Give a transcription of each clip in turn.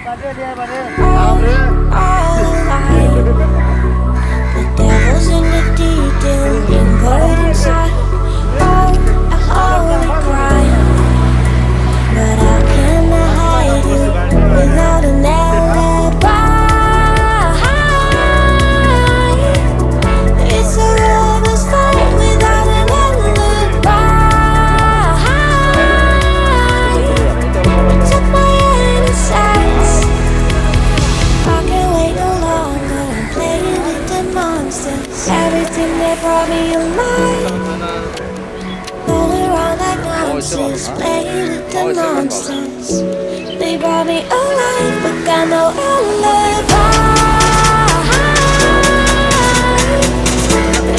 The devil's in the detail, lingering inside. Oh, a holy crime. But how can I hide you without an alibi? It's a lover's fight without an alibi. Took my innocence. I can't wait no longer. I'm playing with the monsters. Everything that brought me alive. Going around like nonsense. Playing with the monsters. They brought me alive, but got no alibi.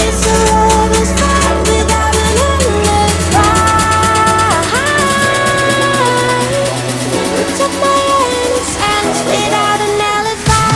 It's a lover's fight without an alibi. Took my innocence without an alibi.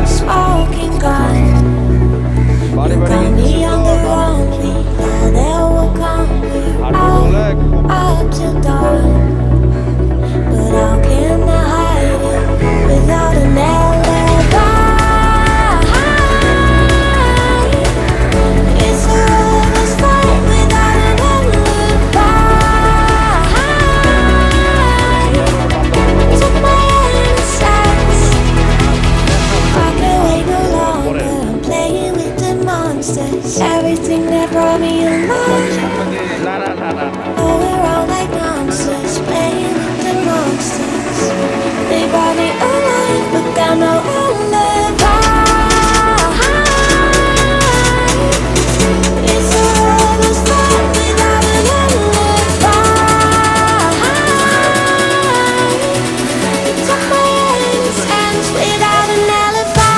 Smoking gun, you got me on the run. We know that will come. Out till dawn. But how can I hide it without an alibi? It's a lover's fight without an alibi. Took my innocence. I can't wait no longer. I'm playing with the monsters. Everything that brought me alive. Going around like nonsense. Playing with the monsters. They brought me alive, but got no alibi. It's a lover's fight without an alibi. Took my innocence without an alibi.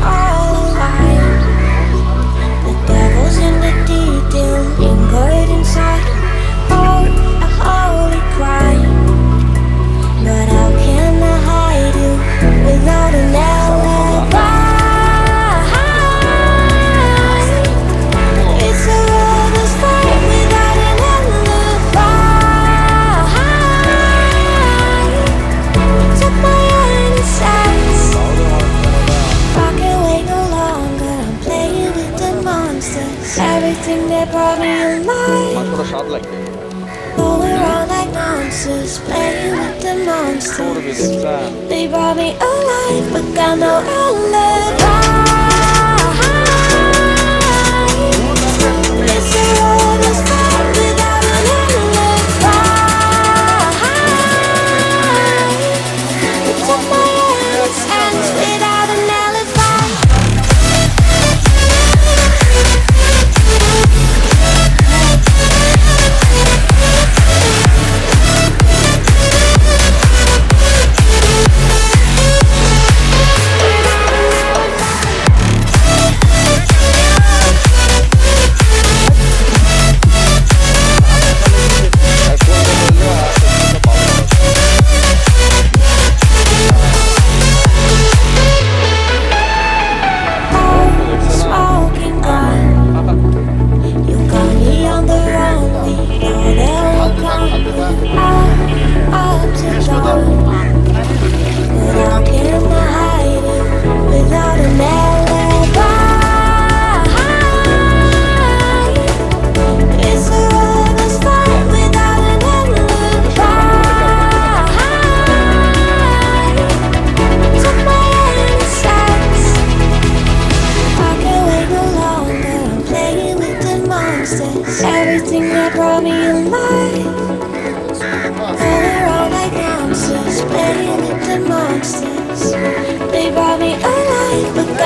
All alive. The devil's in the detail, lingered inside. Oh, a holy crime. But how can I hide you without an alibi? It's a lover's fight without an alibi. Took my innocence. I can't wait no longer. I'm playing with the monsters. Everything that brought me alive. Going around like nonsense. Playing with the monsters. They brought me alive, but got no alibi. It's a lover's fight without an alibi. Took my innocence without an alibi.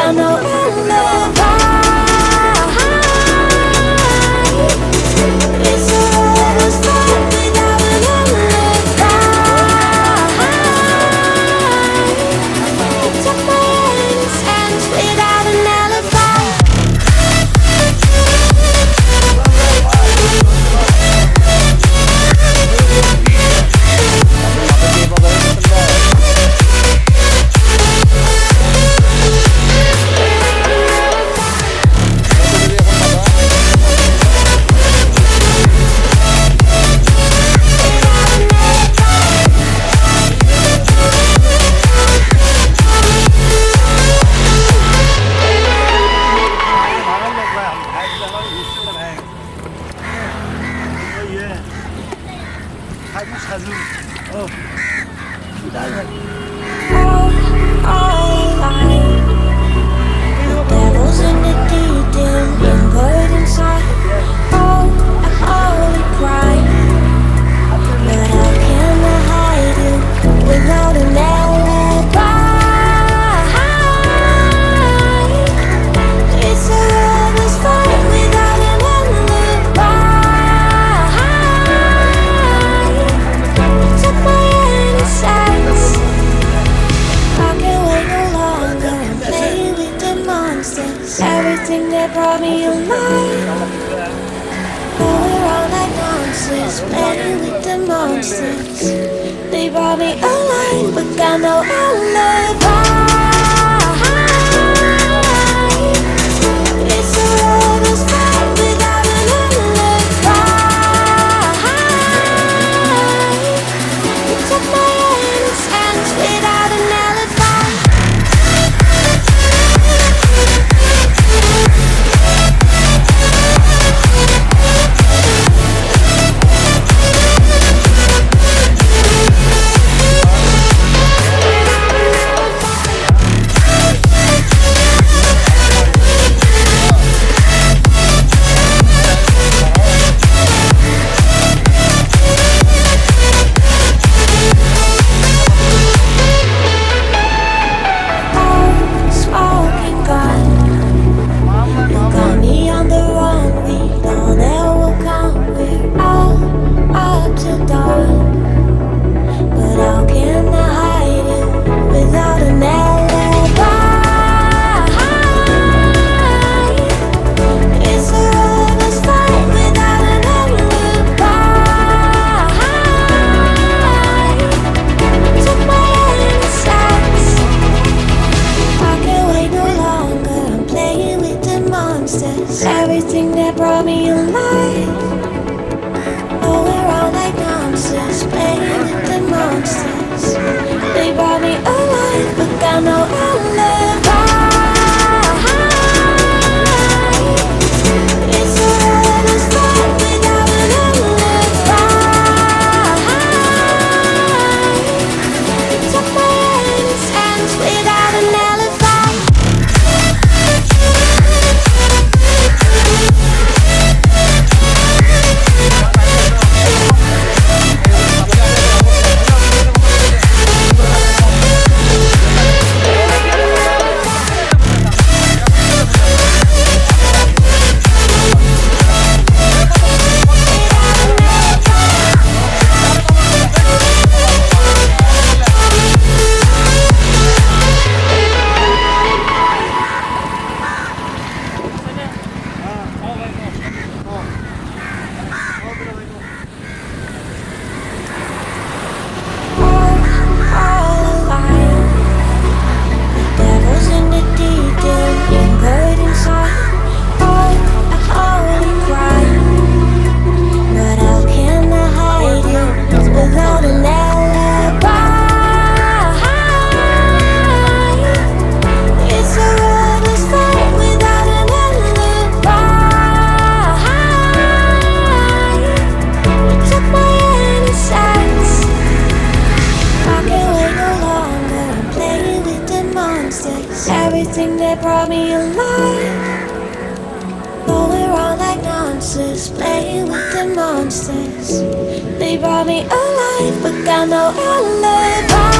got no alibi. It's a rose fight without an alibi. You took my innocence without an alibi. All alive. Devils in the detail, inward inside. Oh, a holy crime. But how can I hide you without an alibi? It's a lover's fight without an alibi. You took my innocence. I can't wait no longer and play with the monsters. Everything that brought me alive. Going around like monsters, playing with the monsters. They brought me alive, but got no alibi. It's a lover's fight without an alibi. You took my innocence without an alibi. Smoking gun, you got me on the run. We know that will come. We're all up to dawn. But how can I hide you without an alibi? It's a lover's fight without an alibi. Took my innocence. I can't wait no longer. I'm playing with the monsters. Everything that brought me alive. Going around like monsters, playing with the monsters. They brought me alive, but got no alibi. It's a lover's fight without an alibi. You took my innocence without an alibi. All alive. Devils in the detail, inward inside. Oh, a holy crime. But how can I hide you without an alibi? It's a lover's fight without an alibi. You took my innocence. I can't wait no longer. I'm playing with the monsters. Everything that brought me alive. Going around like monsters, playing with the monsters. They brought me alive, but got no alibi.